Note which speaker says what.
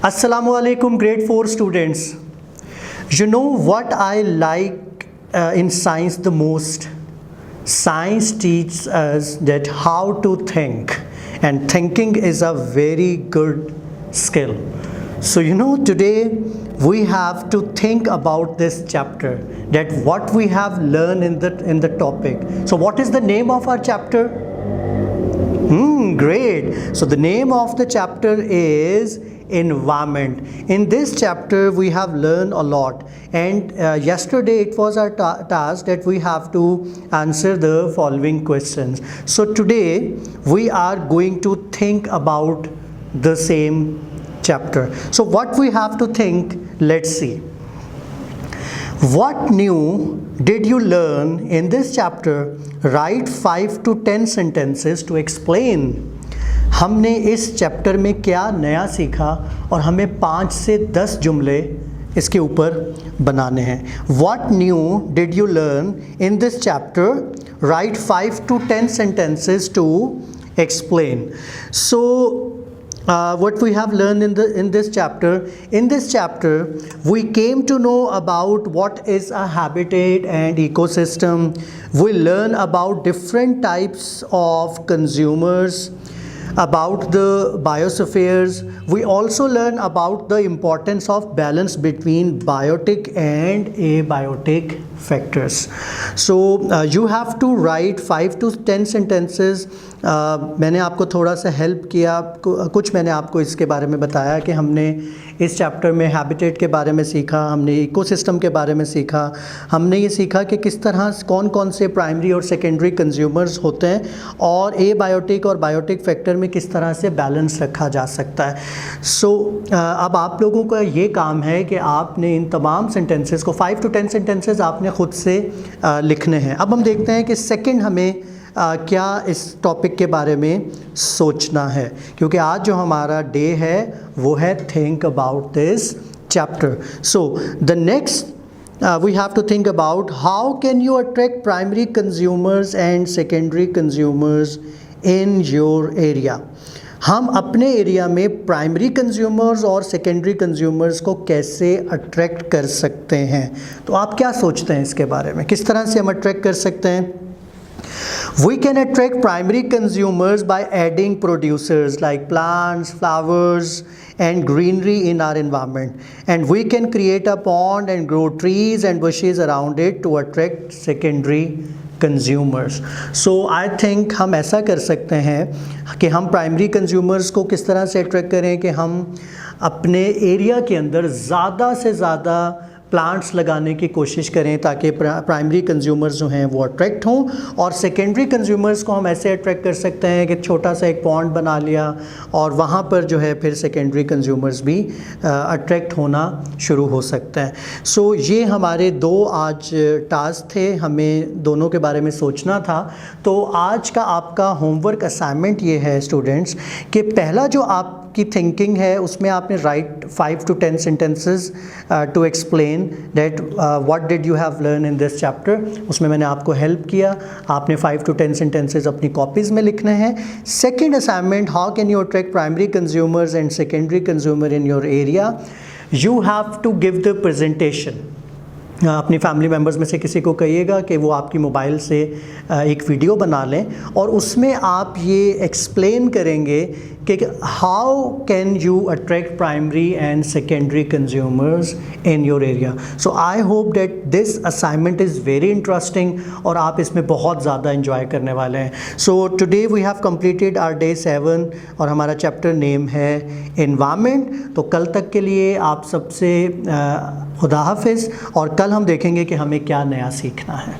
Speaker 1: Assalamu alaikum grade 4 students. You know what I like in science the most? Science teaches us that how to think, and thinking is a very good skill. So today we have to think about this chapter, that what we have learned in the topic. So what is the name of our chapter? Great. So the name of the chapter is environment. In this chapter we have learned a lot, and yesterday it was our task that we have to answer the following questions. So today we are going to think about the same chapter. So what we have to think, let's see. What new did you learn in this chapter? Write 5 to 10 sentences to explain. हमने इस chapter में क्या नया सीखा और हमें 5 से 10 जुमले इसके ऊपर बनाने हैं. What new did you learn in this chapter? Write 5 to 10 sentences to explain. So what we have learned in this chapter. In this chapter, we came to know about what is a habitat and ecosystem. We learn about different types of consumers, about the biospheres. We also learn about the importance of balance between biotic and abiotic factors. So you have to write 5 to 10 sentences. मैंने आपको थोड़ा सा help किया, कुछ मैंने आपको इसके बारे में बताया कि हमने इस चैप्टर में हैबिटेट के बारे में सीखा, हमने इकोसिस्टम के बारे में सीखा, हमने ये सीखा कि किस तरह कौन कौन से प्राइमरी और सेकेंडरी कंज्यूमर्स होते हैं और एबायोटिक और बायोटिक फैक्टर में किस तरह से बैलेंस रखा जा सकता है. सो अब आप लोगों का ये काम है कि आपने इन तमाम सेंटेंसेस को 5 to 10 सेंटेंसेस आपने ख़ुद से लिखने हैं. अब हम देखते हैं कि सेकंड हमें क्या इस टॉपिक के बारे में सोचना है, क्योंकि आज जो हमारा डे है वो है think about this chapter. So the next we have to think about how can you attract primary consumers and secondary consumers in your area. हम अपने एरिया में प्राइमरी कंज्यूमर्स और सेकेंडरी कंज्यूमर्स को कैसे अट्रैक्ट कर सकते हैं. तो आप क्या सोचते हैं इसके बारे में, किस तरह से हम अट्रैक्ट कर सकते हैं? We can attract primary consumers by adding producers like plants, flowers and greenery in our environment, and we can create a pond and grow trees and bushes around it to attract secondary consumers. So I think हम ऐसा कर सकते हैं कि हम primary consumers को किस तरह से अट्रैक्ट करें कि हम अपने एरिया के अंदर ज़्यादा से ज़्यादा प्लांट्स लगाने की कोशिश करें ताकि प्राइमरी कंज्यूमर्स जो हैं वो अट्रैक्ट हों, और सेकेंडरी कंज्यूमर्स को हम ऐसे अट्रैक्ट कर सकते हैं कि छोटा सा एक पॉन्ड बना लिया और वहाँ पर जो है फिर सेकेंडरी कंज्यूमर्स भी अट्रैक्ट होना शुरू हो सकते हैं. सो ये हमारे 2 आज टास्क थे, हमें दोनों के बारे में सोचना था. तो आज का आपका होमवर्क असाइनमेंट ये है स्टूडेंट्स कि पहला जो आपकी थिंकिंग है उसमें आपने write 5 to 10 sentences to explain that what did you have learned in this chapter. उसमें मैंने आपको हेल्प किया, आपने 5 to 10 sentences अपनी कॉपीज़ में लिखने हैं. Second assignment, how can you attract primary consumers and secondary consumer in your area. You have to give the presentation. अपनी फैमिली मेम्बर्स में से किसी को कहिएगा कि वो आपकी मोबाइल से एक वीडियो बना लें और उसमें आप ये एक्सप्लेन करेंगे कि how can you attract primary and secondary consumers in your area. So I hope that this assignment is very interesting और आप इसमें बहुत ज़्यादा इंजॉय करने वाले हैं. So today we have completed our day 7 और हमारा चैप्टर नेम है एनवायरनमेंट. तो कल तक के लिए आप सबसे खुदा हाफिज़, और कल हम देखेंगे कि हमें क्या नया सीखना है.